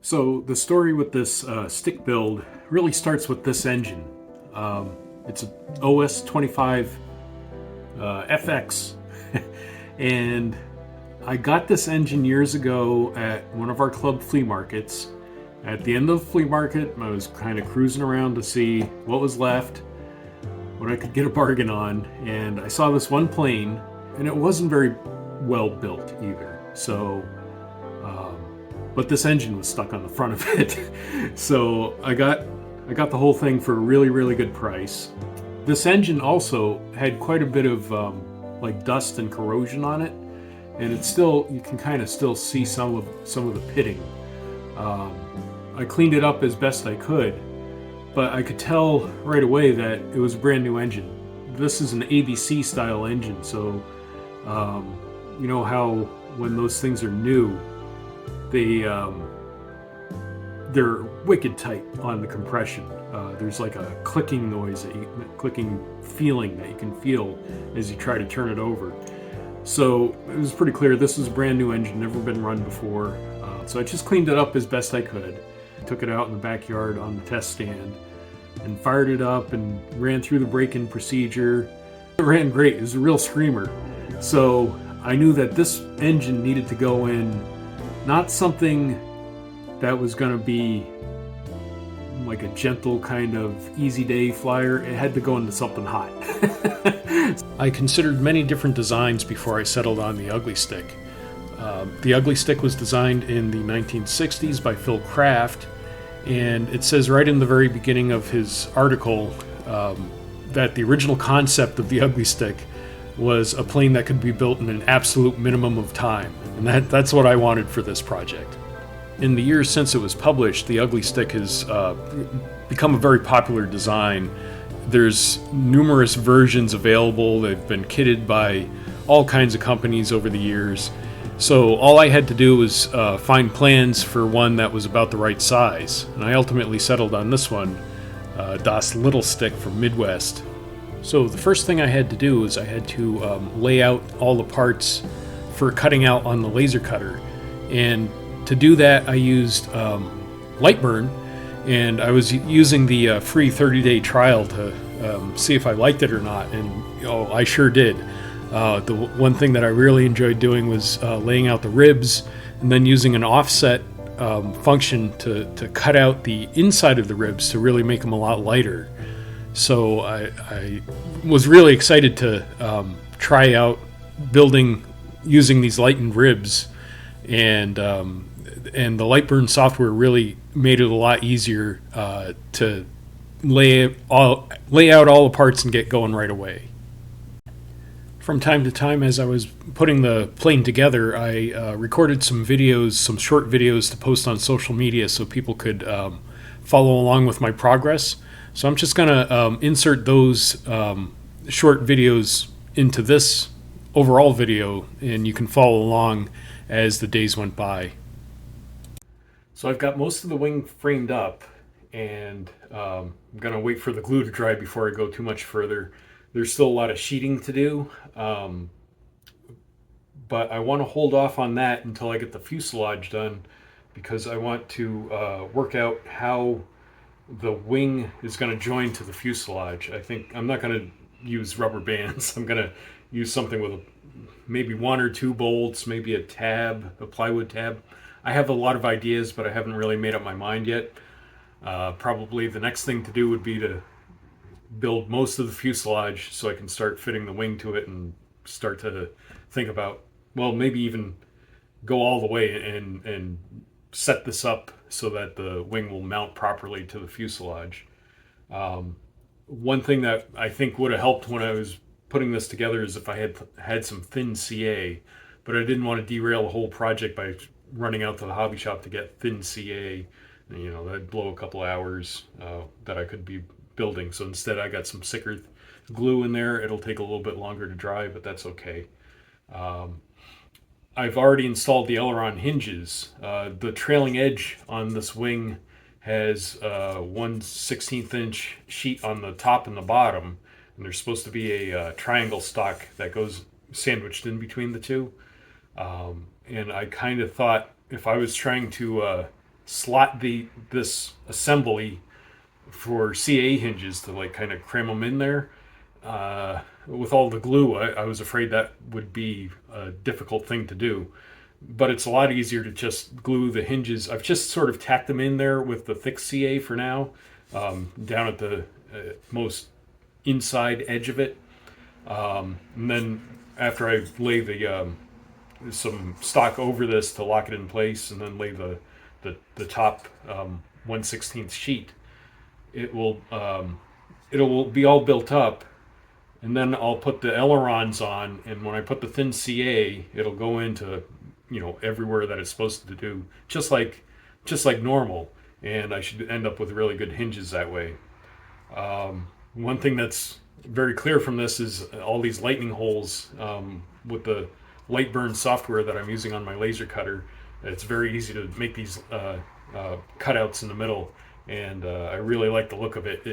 So the story with this stick build really starts with this engine. It's an OS 25 FX, and I got this engine years ago at one of our club flea markets. At the end of the flea market, I was kind of cruising around to see what was left, what I could get a bargain on, and I saw this one plane, and it wasn't very well built either. But this engine was stuck on the front of it. So I got the whole thing for a really good price. This engine also had quite a bit of like dust and corrosion on it, and it's still, you can kind of still see some of the pitting. I cleaned it up as best I could, but I could tell right away that it was a brand new engine. This is an ABC style engine, so you know how when those things are new, they're wicked tight on the compression. There's like a clicking noise, clicking feeling that you can feel as you try to turn it over. So it was pretty clear this was a brand new engine, never been run before. So I just cleaned it up as best I could. Took it out in the backyard on the test stand and fired it up and ran through the break-in procedure. It ran great. It was a real screamer. So I knew that this engine needed to go in, not something that was going to be like a gentle kind of easy day flyer. It had to go into something hot. I considered many different designs before I settled on the Ugly Stik. The Ugly Stik was designed in the 1960s by Phil Craft, and it says right in the very beginning of his article that the original concept of the Ugly Stik was a plane that could be built in an absolute minimum of time, and that's what I wanted for this project. In the years since it was published, the Ugly Stik has become a very popular design. There's numerous versions available. They've been kitted by all kinds of companies over the years. So all I had to do was find plans for one that was about the right size, and I ultimately settled on this one, Das Little Stik from Midwest. So the first thing I had to do was I had to lay out all the parts for cutting out on the laser cutter, and to do that I used Lightburn, and I was using the free 30-day trial to see if I liked it or not, and I sure did. The one thing that I really enjoyed doing was laying out the ribs and then using an offset function to cut out the inside of the ribs to really make them a lot lighter. So I was really excited to try out building using these lightened ribs, and the Lightburn software really made it a lot easier to lay out all the parts and get going right away. From time to time, as I was putting the plane together, I recorded some videos, some short videos to post on social media so people could follow along with my progress. So I'm just going to insert those short videos into this overall video, and you can follow along as the days went by. So I've got most of the wing framed up, and I'm going to wait for the glue to dry before I go too much further. There's still a lot of sheeting to do, but I want to hold off on that until I get the fuselage done, because I want to work out how the wing is going to join to the fuselage. I think I'm not going to use rubber bands. I'm going to use something with maybe one or two bolts, maybe a tab, a plywood tab. I have a lot of ideas, but I haven't really made up my mind yet. Probably the next thing to do would be to build most of the fuselage so I can start fitting the wing to it and start to think about, well, maybe even go all the way and set this up so that the wing will mount properly to the fuselage. One thing that I think would have helped when I was putting this together is if I had some thin CA, but I didn't want to derail the whole project by running out to the hobby shop to get thin CA. You know, that'd blow a couple hours that I could be building. So instead I got some thicker glue in there. It'll take a little bit longer to dry, but that's okay. I've already installed the aileron hinges. The trailing edge on this wing has 1/16 inch sheet on the top and the bottom, and there's supposed to be a triangle stock that goes sandwiched in between the two. And I kind of thought if I was trying to slot this assembly for CA hinges to like kind of cram them in there. With all the glue, I was afraid that would be a difficult thing to do. But it's a lot easier to just glue the hinges. I've just sort of tacked them in there with the thick CA for now, down at the most inside edge of it. And then after I lay some stock over this to lock it in place, and then lay the top 1/16 sheet, it'll be all built up, and then I'll put the ailerons on, and when I put the thin CA, it'll go into everywhere that it's supposed to do, just like normal, and I should end up with really good hinges that way. One thing that's very clear from this is all these lightning holes, with the Lightburn software that I'm using on my laser cutter. It's very easy to make these cutouts in the middle, and I really like the look of it.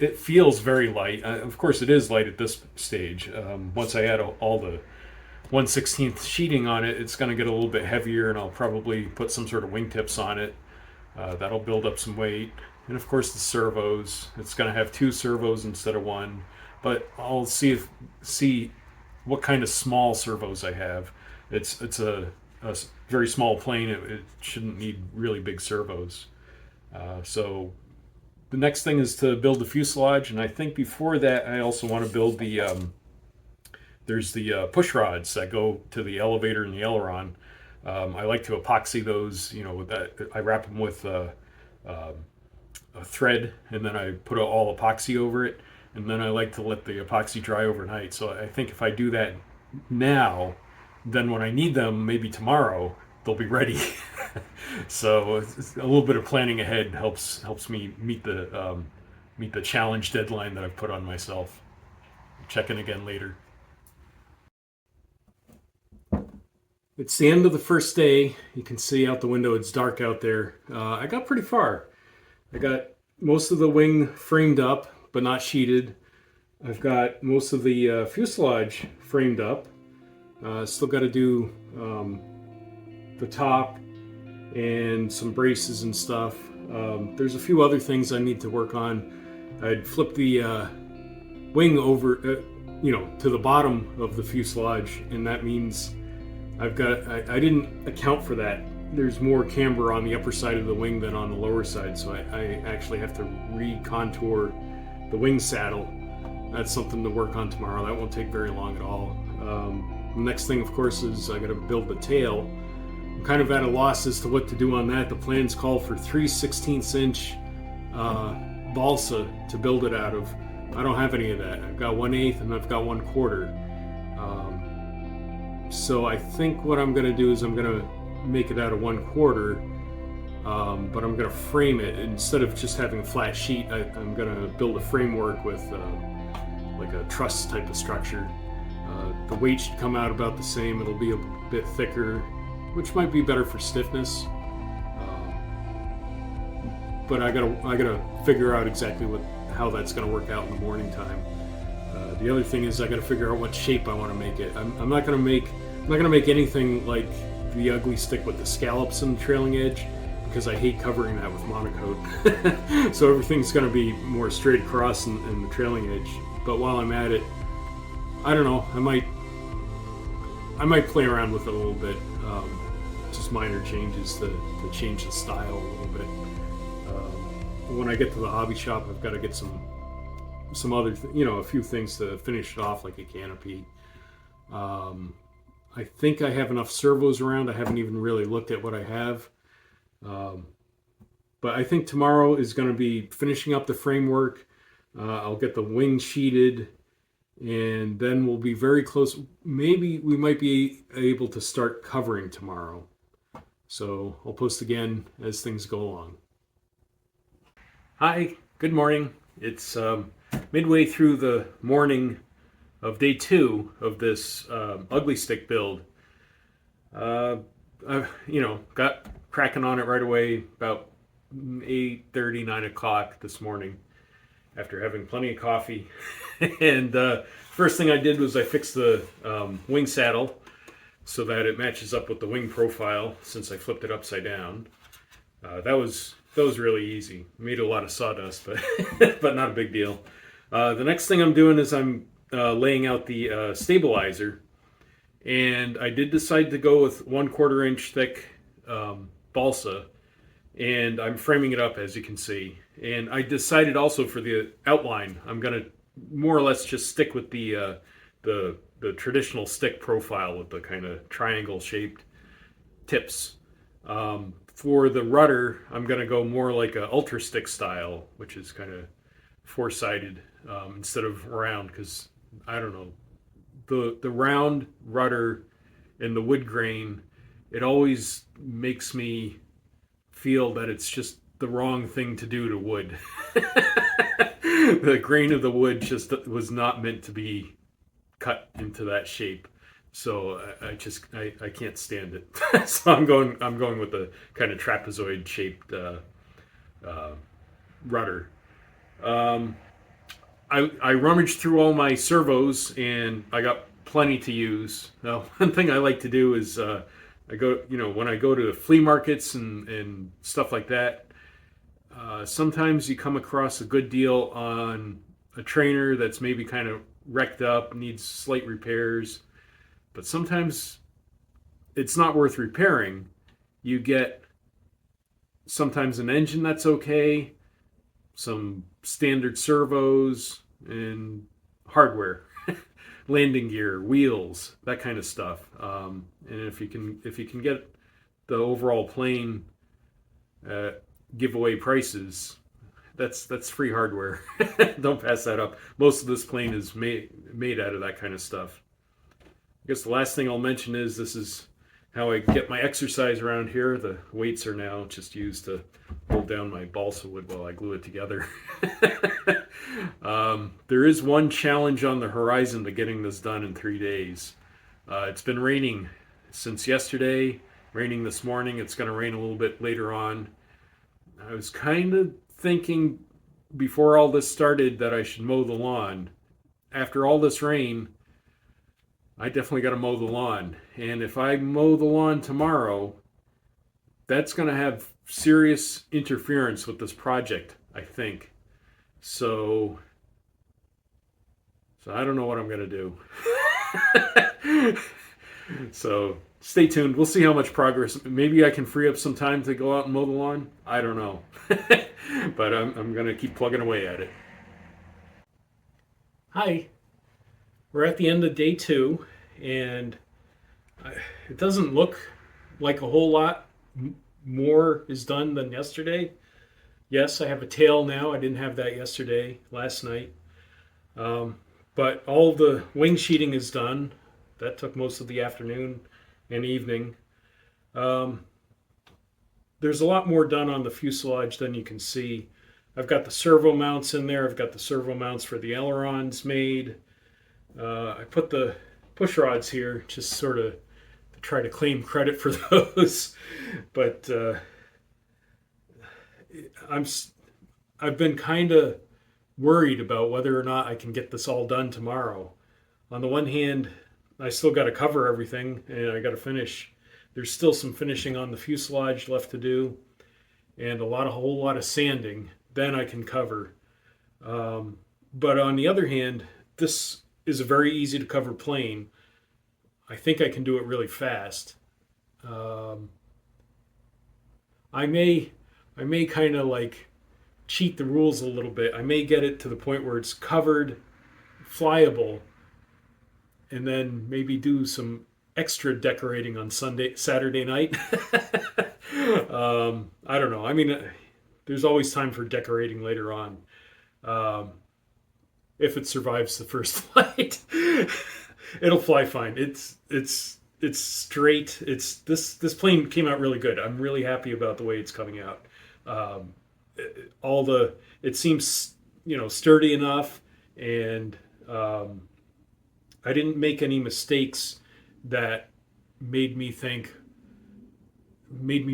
It feels very light. Of course, it is light at this stage. Once I add all the 1/16 sheeting on it, it's going to get a little bit heavier, and I'll probably put some sort of wingtips on it. That'll build up some weight. And of course the servos. It's going to have 2 servos instead of 1. But I'll see what kind of small servos I have. It's a very small plane. It shouldn't need really big servos. So the next thing is to build the fuselage, and I think before that I also want to build there's the push rods that go to the elevator and the aileron. I like to epoxy those, with that. I wrap them with a thread, and then I put all epoxy over it, and then I like to let the epoxy dry overnight. So I think if I do that now, then when I need them, maybe tomorrow, they'll be ready. So a little bit of planning ahead helps me meet the challenge deadline that I've put on myself. Check in again later. It's the end of the first day. You can see out the window it's dark out there. I got pretty far. I got most of the wing framed up, but not sheeted. I've got most of the fuselage framed up. Still got to do the top and some braces and stuff. There's a few other things I need to work on. I'd flip the wing over, to the bottom of the fuselage, and that means I didn't account for that. There's more camber on the upper side of the wing than on the lower side, so I actually have to re-contour the wing saddle. That's something to work on tomorrow. That won't take very long at all. The next thing, of course, is I got to build the tail. I'm kind of at a loss as to what to do on that. The plans call for 3/16" balsa to build it out of. I don't have any of that. I've got 1/8 and I've got 1/4. So I think what I'm going to do is I'm going to make it out of 1/4, but I'm going to frame it. Instead of just having a flat sheet, I'm going to build a framework with like a truss type of structure. The weight should come out about the same. It'll be a bit thicker, which might be better for stiffness. But I gotta figure out exactly how that's going to work out in the morning time. The other thing is I got to figure out what shape I want to make it. I'm not going to make anything like the ugly stick with the scallops and the trailing edge, because I hate covering that with monocoat. So everything's going to be more straight across and the trailing edge. But while I'm at it, I don't know. I might play around with it a little bit. Just minor changes to change the style a little bit. When I get to the hobby shop, I've got to get some other, a few things to finish it off, like a canopy. I think I have enough servos around. I haven't even really looked at what I have. But I think tomorrow is going to be finishing up the framework. I'll get the wing sheeted, and then we'll be very close. Maybe we might be able to start covering tomorrow. So I'll post again as things go along. Hi, good morning. It's midway through the morning of day 2 of this ugly stick build. I've got cracking on it right away about 8:30, 9 o'clock this morning after having plenty of coffee. And first thing I did was I fixed the wing saddle so that it matches up with the wing profile, since I flipped it upside down. That was really easy. Made a lot of sawdust, but but not a big deal. The next thing I'm doing is I'm laying out the stabilizer, and I did decide to go with 1/4 inch thick balsa, and I'm framing it up as you can see. And I decided also for the outline, I'm gonna more or less just stick with the traditional stick profile with the kind of triangle shaped tips. For the rudder, I'm going to go more like a ultra stick style, which is kind of four-sided instead of round, because I don't know, the round rudder and the wood grain, it always makes me feel that it's just the wrong thing to do to wood. The grain of the wood just was not meant to be cut into that shape. So I can't stand it. So I'm going with the kind of trapezoid shaped rudder. Um, I rummaged through all my servos and I got plenty to use. Now, one thing I like to do is I go, when I go to flea markets and stuff like that, sometimes you come across a good deal on a trainer that's maybe kind of wrecked up, needs slight repairs, but sometimes it's not worth repairing. You get sometimes an engine that's okay, some standard servos, and hardware, landing gear, wheels, that kind of stuff. And if you can get the overall plane giveaway prices, that's free hardware. Don't pass that up. Most of this plane is made out of that kind of stuff. I guess the last thing I'll mention is this is how I get my exercise around here. The weights are now just used to hold down my balsa wood while I glue it together. There is one challenge on the horizon to getting this done in 3 days. It's been raining since yesterday, raining this morning. It's going to rain a little bit later on. I was kind of thinking before all this started that I should mow the lawn. After all this rain, I definitely got to mow the lawn. And if I mow the lawn tomorrow, that's going to have serious interference with this project, I think. So I don't know what I'm going to do. So stay tuned. We'll see how much progress. Maybe I can free up some time to go out and mow the lawn. I don't know. But I'm going to keep plugging away at it. Hi. We're at the end of day 2, and it doesn't look like a whole lot more is done than yesterday. Yes, I have a tail now. I didn't have that last night. But all the wing sheeting is done. That took most of the afternoon and evening. There's a lot more done on the fuselage than you can see. I've got the servo mounts in there. I've got the servo mounts for the ailerons made. I put the push rods here just sort of to try to claim credit for those. But I've been kind of worried about whether or not I can get this all done tomorrow. On the one hand, I still got to cover everything and I got to finish. There's still some finishing on the fuselage left to do and a whole lot of sanding. Then I can cover. But on the other hand, this is a very easy to cover plane. I think I can do it really fast. I may kind of like cheat the rules a little bit. I may get it to the point where it's covered, flyable, and then maybe do some extra decorating on Saturday night. I don't know. I mean, there's always time for decorating later on. If it survives the first flight, it'll fly fine. It's straight. This plane came out really good. I'm really happy about the way it's coming out. It seems sturdy enough, and I didn't make any mistakes that made me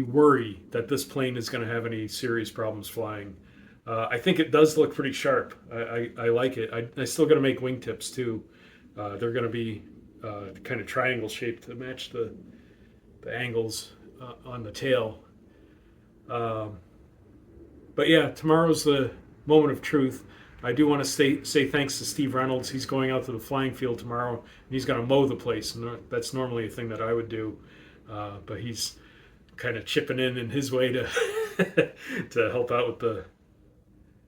worry that this plane is going to have any serious problems flying. I think it does look pretty sharp. I like it. I still got to make wingtips too. They're going to be kind of triangle shaped to match the angles on the tail. Um, but yeah, tomorrow's the moment of truth. I do want to say thanks to Steve Reynolds. He's going out to the flying field tomorrow, and he's going to mow the place. And that's normally a thing that I would do, but he's kind of chipping in his way to to help out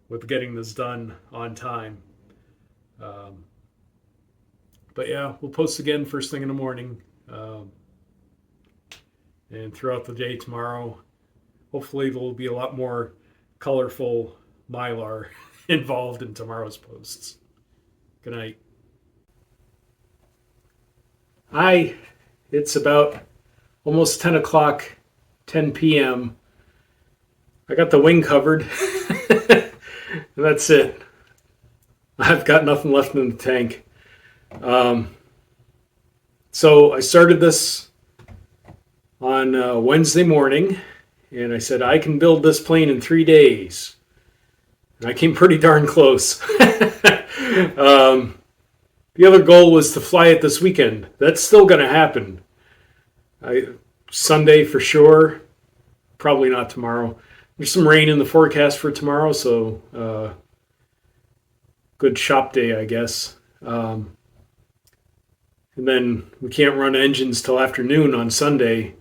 with getting this done on time. Um, but yeah, we'll post again first thing in the morning, and throughout the day tomorrow. Hopefully, there will be a lot more colorful mylar involved in tomorrow's posts. Good night. Hi, it's about almost 10 o'clock, 10 p.m. I got the wing covered. That's it. I've got nothing left in the tank. So I started this on Wednesday morning, and I said, I can build this plane in 3 days. And I came pretty darn close. The other goal was to fly it this weekend. That's still going to happen. Sunday for sure. Probably not tomorrow. There's some rain in the forecast for tomorrow, so good shop day, I guess. And then we can't run engines till afternoon on Sunday,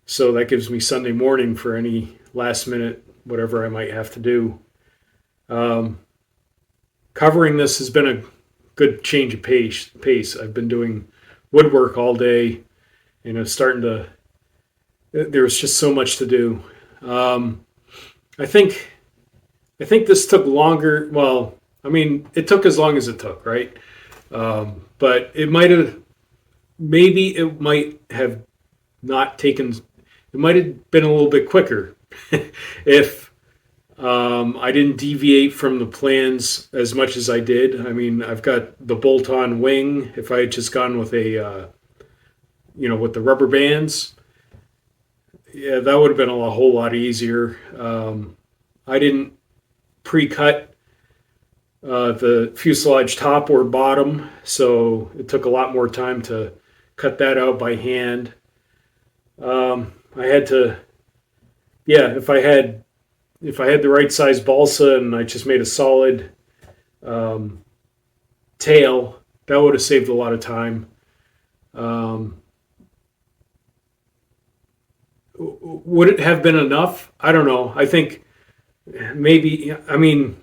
so that gives me Sunday morning for any last minute whatever I might have to do. Covering this has been a good change of pace. I've been doing woodwork all day, and it's starting to. There's just so much to do. I think this took longer. Well, I mean, it took as long as it took, right? But it might have. Maybe it might have not taken. It might have been a little bit quicker if I didn't deviate from the plans as much as I did. I mean, I've got the bolt-on wing. If I had just gone with a, with the rubber bands, yeah, that would have been a whole lot easier. I didn't pre-cut the fuselage top or bottom, so it took a lot more time to cut that out by hand. I had to, if I had the right size balsa and I just made a solid tail, that would have saved a lot of time. Would it have been enough? I don't know. I think maybe,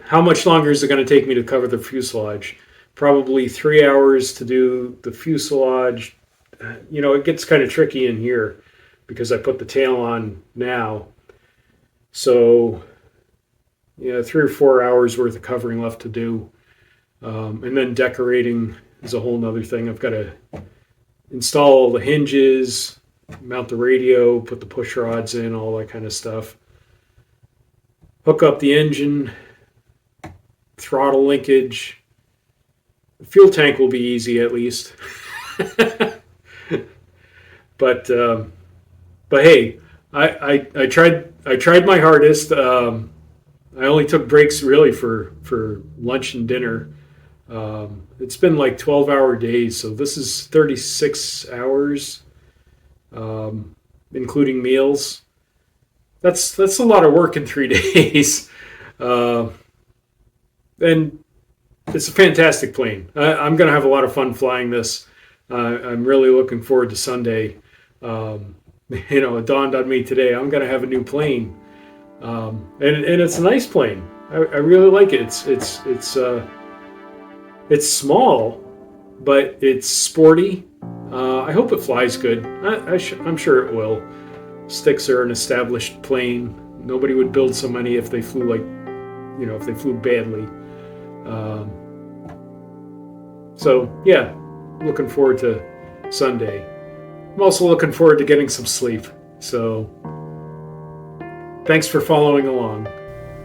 how much longer is it going to take me to cover the fuselage? Probably 3 hours to do the fuselage. It gets kind of tricky in here because I put the tail on now. So, 3 or 4 hours worth of covering left to do. And then decorating is a whole nother thing. I've got to install all the hinges, mount the radio, put the push rods in, all that kind of stuff. Hook up the engine, throttle linkage. The fuel tank will be easy at least. But hey, I tried my hardest. I only took breaks really for lunch and dinner. It's been like 12-hour days, so this is 36 hours, including meals. That's a lot of work in 3 days. And it's a fantastic plane. I'm going to have a lot of fun flying this. I'm really looking forward to Sunday. It dawned on me today, I'm going to have a new plane. And it's a nice plane. I really like it. It's small, but it's sporty. I hope it flies good. I'm sure it will. Stiks are an established plane. Nobody would build so many if they flew if they flew badly. So yeah, looking forward to Sunday. I'm also looking forward to getting some sleep. So thanks for following along.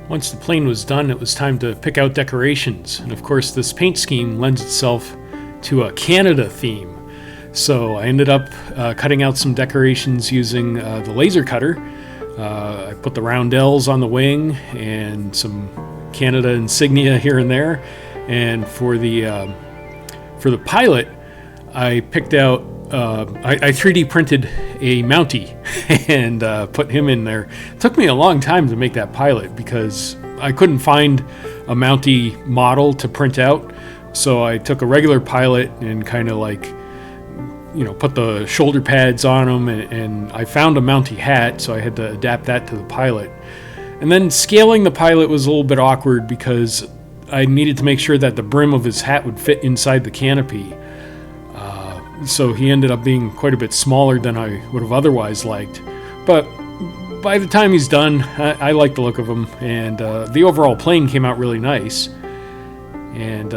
Once the plane was done, it was time to pick out decorations. And of course, this paint scheme lends itself to a Canada theme. So I ended up cutting out some decorations using the laser cutter. I put the roundels on the wing and some Canada insignia here and there. And for the pilot, I picked out I 3D printed a Mountie and put him in there. It took me a long time to make that pilot because I couldn't find a Mountie model to print out. So I took a regular pilot and kind of like, put the shoulder pads on him, and I found a Mountie hat, so I had to adapt that to the pilot. And then scaling the pilot was a little bit awkward because I needed to make sure that the brim of his hat would fit inside the canopy. So he ended up being quite a bit smaller than I would have otherwise liked. But by the time he's done, I like the look of him, and the overall plane came out really nice. And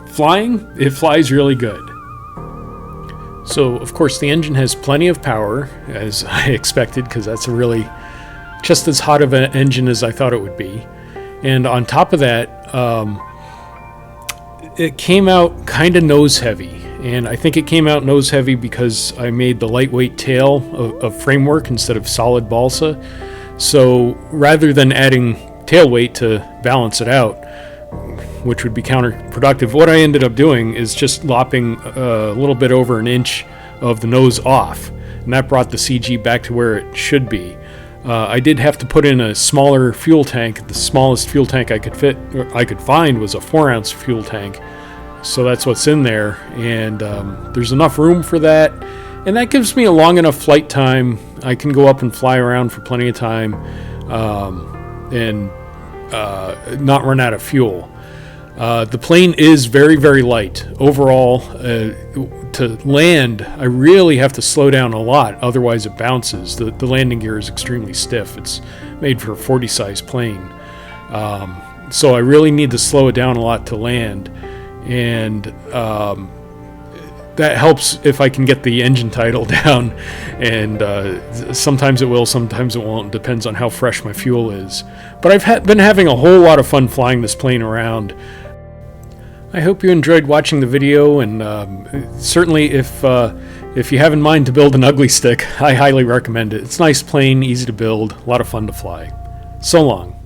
flying, it flies really good. So, of course, the engine has plenty of power, as I expected, because that's really just as hot of an engine as I thought it would be. And on top of that, it came out kind of nose heavy. And I think it came out nose heavy because I made the lightweight tail of framework instead of solid balsa. So rather than adding tail weight to balance it out, which would be counterproductive, what I ended up doing is just lopping a little bit over an inch of the nose off. And that brought the CG back to where it should be. I did have to put in a smaller fuel tank. The smallest fuel tank I could find was a 4-ounce fuel tank. So that's what's in there, and there's enough room for that, and that gives me a long enough flight time. I can go up and fly around for plenty of time, and not run out of fuel. The plane is very, very light. Overall, to land, I really have to slow down a lot, otherwise it bounces. The landing gear is extremely stiff. It's made for a 40 size plane. So I really need to slow it down a lot to land. And that helps if I can get the engine tidal down, and sometimes it will, sometimes it won't. It depends on how fresh my fuel is. But I've been having a whole lot of fun flying this plane around. I hope you enjoyed watching the video, and certainly if you have in mind to build an ugly stick, I highly recommend it. It's a nice plane, easy to build, a lot of fun to fly. So long.